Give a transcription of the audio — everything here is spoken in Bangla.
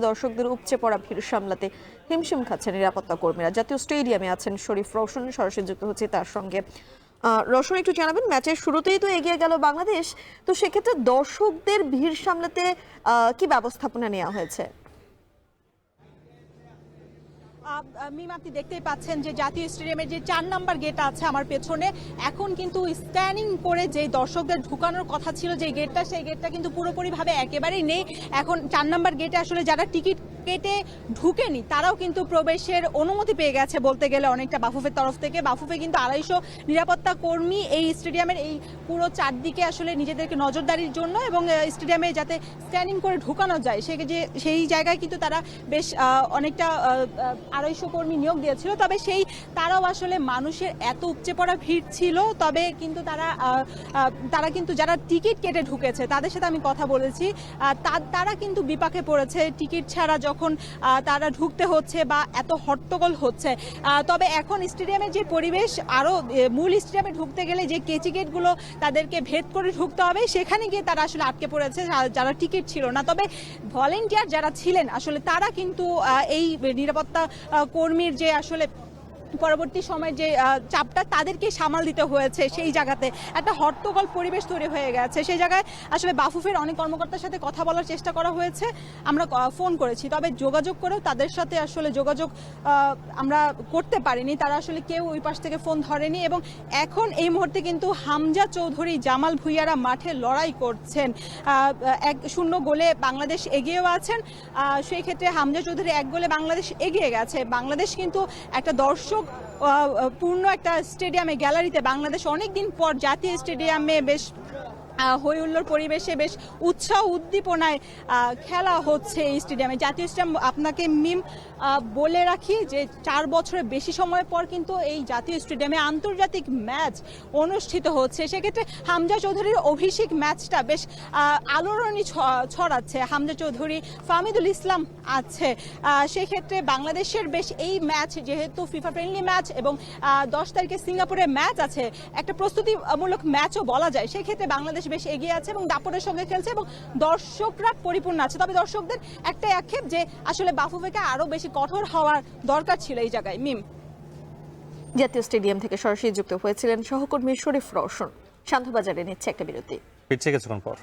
দর্শকদের উপচে পড়া ভিড় সামলাতে হিমশিম খাচ্ছেন নিরাপত্তা কর্মীরা। জাতীয় স্টেডিয়ামে আছেন শরীফ রওশন, সরাসরি যুক্ত হচ্ছে তার সঙ্গে। রওশন, একটু জানাবেন, ম্যাচের শুরুতেই তো এগিয়ে গেল বাংলাদেশ, তো সেক্ষেত্রে দর্শকদের ভিড় সামলাতে কি ব্যবস্থাপনা নেওয়া হয়েছে? মিম, আপনি দেখতেই পাচ্ছেন যে জাতীয় স্টেডিয়ামের যে 4 নম্বর গেট আছে আমার পেছনে, এখন কিন্তু স্ক্যানিং করে যে দর্শকদের ঢুকানোর কথা ছিল যে গেটটা, সেই গেটটা কিন্তু পুরোপুরিভাবে একেবারেই নেই। এখন 4 নম্বর গেটে আসলে যারা টিকিট কেটে ঢুকেনি তারাও কিন্তু প্রবেশের অনুমতি পেয়ে গেছে বলতে গেলে অনেকটা বাফুফের তরফ থেকে। বাফুফে কিন্তু 250 নিরাপত্তা কর্মী এই স্টেডিয়ামের এই পুরো চারদিকে আসলে নিজেদেরকে নজরদারির জন্য এবং স্টেডিয়ামে যাতে স্ক্যানিং করে ঢুকানো যায় সেই জায়গায় কিন্তু তারা বেশ অনেকটা 250 কর্মী নিয়োগ দিয়েছিল। তবে তারাও আসলে মানুষের এত উপচে পড়া ভিড় ছিল, তবে কিন্তু তারা কিন্তু যারা টিকিট কেটে ঢুকেছে তাদের সাথে আমি কথা বলেছি, তারা কিন্তু বিপাকে পড়েছে টিকিট ছাড়া যখন তারা ঢুকতে হচ্ছে বা এত হট্টগোল হচ্ছে। তবে এখন স্টেডিয়ামের যে পরিবেশ, আরো মূল স্টেডিয়ামে ঢুকতে গেলে যে কেচি গেটগুলো তাদেরকে ভেদ করে ঢুকতে হবে, সেখানে গিয়ে তারা আসলে আটকে পড়েছে যারা টিকিট ছিল না। তবে ভলেন্টিয়ার যারা ছিলেন আসলে তারা কিন্তু এই নিরাপত্তা কর্মীর যে আসলে পরবর্তী সময় যে চাপটা তাদেরকে সামাল দিতে হয়েছে, সেই জায়গাতে একটা হট্টগোল পরিবেশ তৈরি হয়ে গেছে। সেই জায়গায় আসলে বাফুফের অনেক কর্মকর্তার সাথে কথা বলার চেষ্টা করা হয়েছে, আমরা ফোন করেছি, তবে যোগাযোগ করেও তাদের সাথে আসলে যোগাযোগ আমরা করতে পারিনি। তারা আসলে কেউ ওই পাশ থেকে ফোন ধরেনি। এবং এখন এই মুহূর্তে কিন্তু হামজা চৌধুরী, জামাল ভুঁইয়ারা মাঠে লড়াই করছেন। 1-0 গোলে বাংলাদেশ এগিয়েও আছেন। সেই ক্ষেত্রে হামজা চৌধুরী 1 গোলে বাংলাদেশ এগিয়ে গেছে। বাংলাদেশ কিন্তু একটা দর্শক পূর্ণ একটা স্টেডিয়ামে, গ্যালারিতে বাংলাদেশ অনেকদিন পর জাতীয় স্টেডিয়ামে বেশ হই হুল্লোড় পরিবেশে বেশ উৎসাহ উদ্দীপনায় খেলা হচ্ছে এই স্টেডিয়ামে। জাতীয় স্টেডিয়াম, আপনাকে মিম বলে রাখি যে 4 বছরের বেশি সময় পর কিন্তু এই জাতীয় স্টেডিয়ামে আন্তর্জাতিক ম্যাচ অনুষ্ঠিত হচ্ছে। সেক্ষেত্রে হামজা চৌধুরীর অভিষেক ম্যাচটা বেশ আলোড়নই ছড়াচ্ছে। হামজা চৌধুরী, ফাহমিদুল ইসলাম আছে। সেক্ষেত্রে বাংলাদেশের বেশ এই ম্যাচ যেহেতু ফিফা ফ্রেন্ডলি ম্যাচ এবং 10 তারিখে সিঙ্গাপুরে ম্যাচ আছে, একটা প্রস্তুতিমূলক ম্যাচও বলা যায়। সেক্ষেত্রে বাংলাদেশ বেশ এগিয়ে আছে এবং দাপটের সঙ্গে খেলছে এবং দর্শকরা পরিপূর্ণ আছে। তবে দর্শকদের একটাই আক্ষেপ যে আসলে বাফুফেকে আরো বেশি কঠোর হওয়ার দরকার ছিল এই জায়গায়। মিম, জাতীয় স্টেডিয়াম থেকে সরাসরি যুক্ত হয়েছিলেন সহকর্মী শরীফ রওশন। শান্তবাজারে নিচ্ছে একটা বিরতি, ফিরছে কিছুক্ষণ পর।